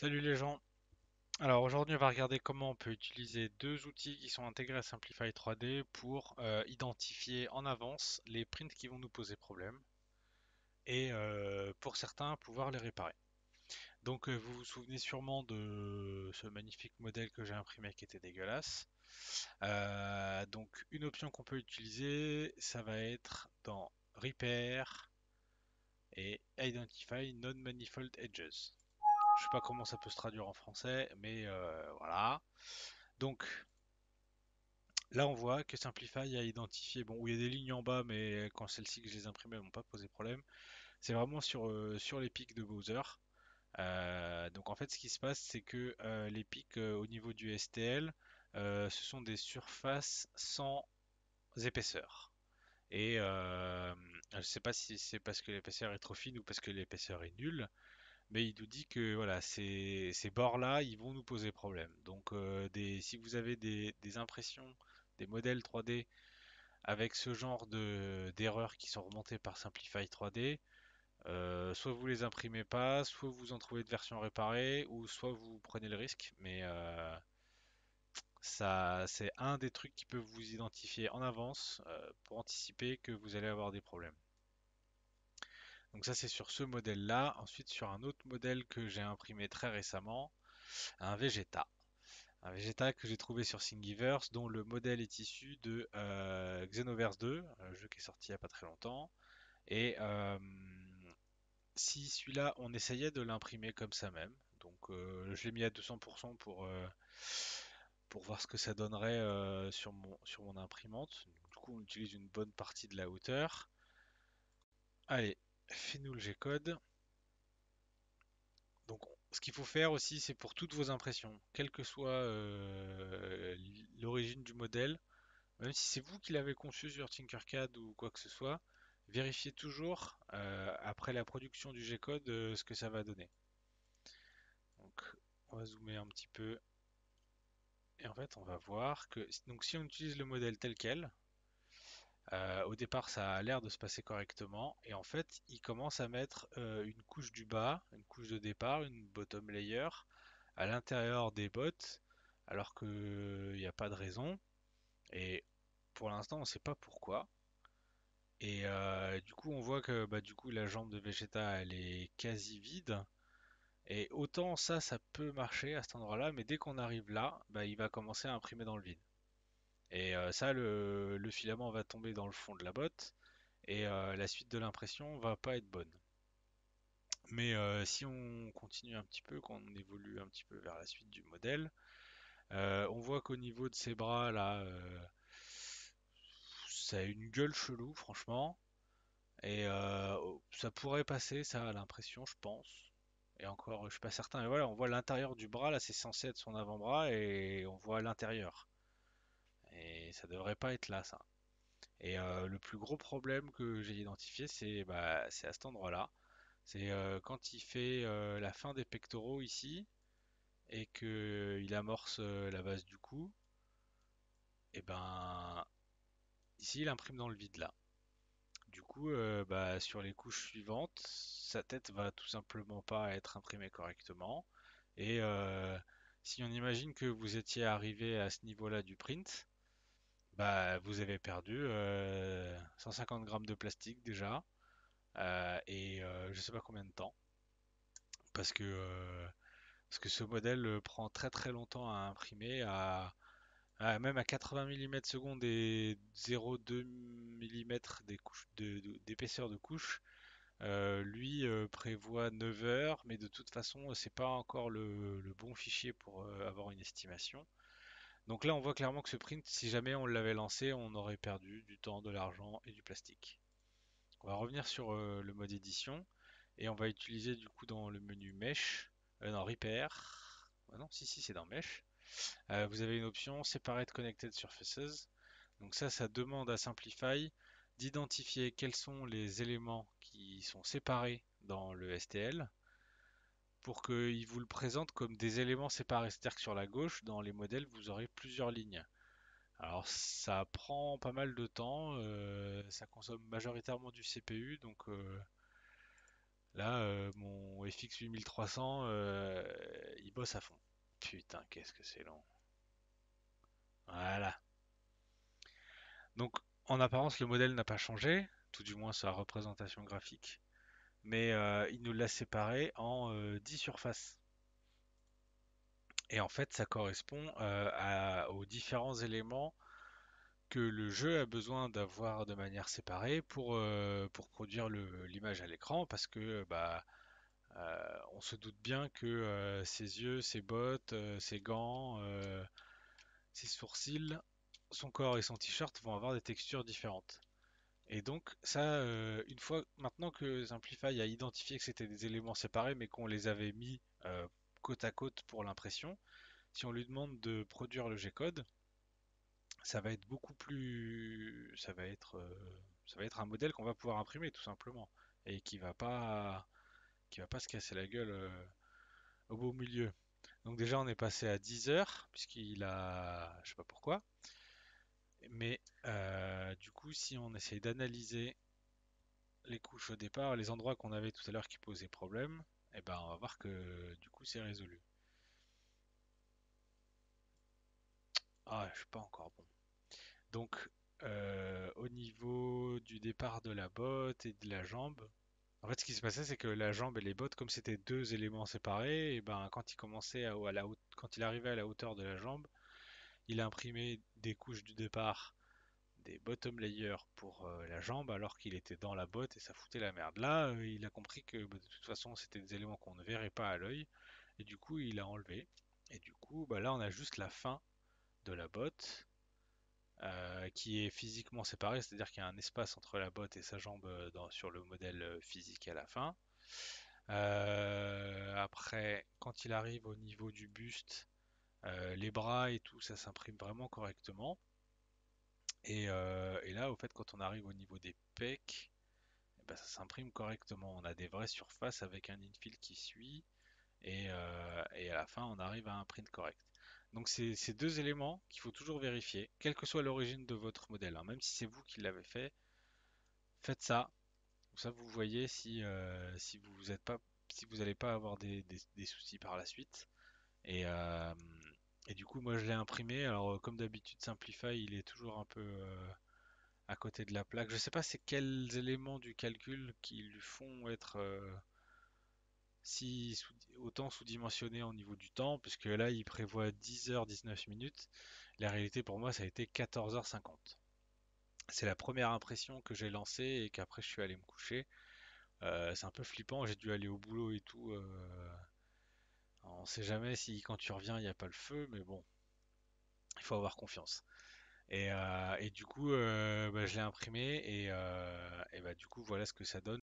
Salut les gens. Alors aujourd'hui on va regarder comment on peut utiliser deux outils qui sont intégrés à Simplify 3D pour identifier en avance les prints qui vont nous poser problème et pour certains pouvoir les réparer. Donc vous vous souvenez sûrement de ce magnifique modèle que j'ai imprimé qui était dégueulasse. Donc une option qu'on peut utiliser, ça va être dans Repair et Identify Non-Manifold Edges. Je sais pas comment ça peut se traduire en français, mais voilà. Donc là, on voit que Simplify a identifié, bon, où il y a des lignes en bas, mais quand celles-ci que je les imprimais n'ont pas posé problème. C'est vraiment sur les pics de Bowser. Donc en fait, ce qui se passe, c'est que les pics au niveau du STL, ce sont des surfaces sans épaisseur. Et je sais pas si c'est parce que l'épaisseur est trop fine ou parce que l'épaisseur est nulle, mais il nous dit que voilà, ces bords-là, ils vont nous poser problème. Donc, si vous avez des impressions, des modèles 3D avec ce genre d'erreurs qui sont remontées par Simplify 3D, soit vous les imprimez pas, soit vous en trouvez de version réparée, ou soit vous prenez le risque. Mais ça, c'est un des trucs qui peut vous identifier en avance pour anticiper que vous allez avoir des problèmes. Donc ça, c'est sur ce modèle-là. Ensuite, sur un autre modèle que j'ai imprimé très récemment, un Vegeta. Un Vegeta que j'ai trouvé sur Thingiverse, dont le modèle est issu de Xenoverse 2, un jeu qui est sorti il n'y a pas très longtemps. Et si celui-là, on essayait de l'imprimer comme ça même, donc je l'ai mis à 200% pour voir ce que ça donnerait sur mon imprimante. Du coup, on utilise une bonne partie de la hauteur. Allez, fais-nous le G-code. Donc, ce qu'il faut faire aussi, c'est pour toutes vos impressions, quelle que soit l'origine du modèle, même si c'est vous qui l'avez conçu sur Tinkercad ou quoi que ce soit, vérifiez toujours après la production du G-code ce que ça va donner. Donc, on va zoomer un petit peu et en fait, on va voir que donc si on utilise le modèle tel quel, au départ, ça a l'air de se passer correctement et en fait, il commence à mettre une couche du bas, une couche de départ, une bottom layer à l'intérieur des bottes, alors qu'il n'y a pas de raison. Et pour l'instant, on ne sait pas pourquoi. Et du coup, on voit que bah, du coup, la jambe de Vegeta, elle est quasi vide. Et autant ça peut marcher à cet endroit-là, mais dès qu'on arrive là, bah, il va commencer à imprimer dans le vide. Et ça, le filament va tomber dans le fond de la botte, et la suite de l'impression va pas être bonne. Mais si on continue un petit peu, qu'on évolue un petit peu vers la suite du modèle, on voit qu'au niveau de ses bras, là, ça a une gueule chelou, franchement. Et ça pourrait passer, ça, à l'impression, je pense. Et encore, je suis pas certain. Mais voilà, on voit l'intérieur du bras, là, c'est censé être son avant-bras, et on voit l'intérieur. Et ça devrait pas être là, ça. Et le plus gros problème que j'ai identifié, c'est à cet endroit-là. C'est quand il fait la fin des pectoraux ici, et que il amorce la base du cou, et ben ici il imprime dans le vide là. Du coup, bah, sur les couches suivantes, sa tête va tout simplement pas être imprimée correctement. Et si on imagine que vous étiez arrivé à ce niveau-là du print, bah, vous avez perdu 150 grammes de plastique déjà, et je sais pas combien de temps, parce que, euh, parce que ce modèle prend très très longtemps à imprimer, même à 80 mm seconde et 0,2 mm d'épaisseur de couche. Lui prévoit 9 heures, mais de toute façon, c'est pas encore le bon fichier pour avoir une estimation. Donc là, on voit clairement que ce print, si jamais on l'avait lancé, on aurait perdu du temps, de l'argent et du plastique. On va revenir sur le mode édition et on va utiliser du coup dans le menu Mesh, non, Repair. Ah non, si, c'est dans Mesh. Vous avez une option Separate Connected Surfaces. Donc ça demande à Simplify d'identifier quels sont les éléments qui sont séparés dans le STL pour qu'il vous le présente comme des éléments séparés. C'est-à-dire que sur la gauche, dans les modèles, vous aurez plusieurs lignes. Alors ça prend pas mal de temps, ça consomme majoritairement du CPU, donc là mon FX 8300 bosse à fond. Putain, qu'est-ce que c'est long. Voilà. Donc, en apparence, le modèle n'a pas changé, tout du moins sa représentation graphique, mais il nous l'a séparé en 10 surfaces. Et en fait, ça correspond aux différents éléments que le jeu a besoin d'avoir de manière séparée pour produire l'image à l'écran, parce que on se doute bien que ses yeux, ses bottes, ses gants, ses sourcils, son corps et son t-shirt vont avoir des textures différentes. Et donc ça, une fois maintenant que Simplify a identifié que c'était des éléments séparés, mais qu'on les avait mis côte à côte pour l'impression, si on lui demande de produire le G-code, ça va être beaucoup plus, ça va être un modèle qu'on va pouvoir imprimer tout simplement et qui va pas se casser la gueule au beau milieu. Donc déjà on est passé à 10 heures puisqu'il a, je sais pas pourquoi, mais du coup si on essaye d'analyser les couches au départ, les endroits qu'on avait tout à l'heure qui posaient problème, et ben on va voir que du coup c'est résolu. Ah, je suis pas encore bon. Donc au niveau du départ de la botte et de la jambe, en fait ce qui se passait c'est que la jambe et les bottes, comme c'était deux éléments séparés, et ben quand il commençait quand il arrivait à la hauteur de la jambe, il imprimait des couches du départ des bottom layers pour la jambe alors qu'il était dans la botte et ça foutait la merde. Là, il a compris que de toute façon c'était des éléments qu'on ne verrait pas à l'œil et du coup il a enlevé. Et du coup, là on a juste la fin de la botte qui est physiquement séparée, c'est-à-dire qu'il y a un espace entre la botte et sa jambe sur le modèle physique à la fin. Après, quand il arrive au niveau du buste, les bras et tout, ça s'imprime vraiment correctement. Et là, au fait, quand on arrive au niveau des pecs, eh ben, ça s'imprime correctement. On a des vraies surfaces avec un infill qui suit, et à la fin, on arrive à un print correct. Donc c'est ces deux éléments qu'il faut toujours vérifier, quelle que soit l'origine de votre modèle, hein. Même si c'est vous qui l'avez fait, faites ça. Comme ça, vous voyez si vous êtes pas, si vous n'allez pas avoir des soucis par la suite. Et, euh, et du coup, moi, je l'ai imprimé. Alors, comme d'habitude, Simplify, il est toujours un peu à côté de la plaque. Je sais pas c'est quels éléments du calcul qui lui font être si autant sous-dimensionné au niveau du temps, puisque là il prévoit 10h 19 minutes. La réalité pour moi ça a été 14h50. C'est la première impression que j'ai lancée et qu'après je suis allé me coucher. C'est un peu flippant, j'ai dû aller au boulot et tout. On sait jamais si quand tu reviens il n'y a pas le feu, mais bon, il faut avoir confiance. Et du coup, je l'ai imprimé et du coup voilà ce que ça donne.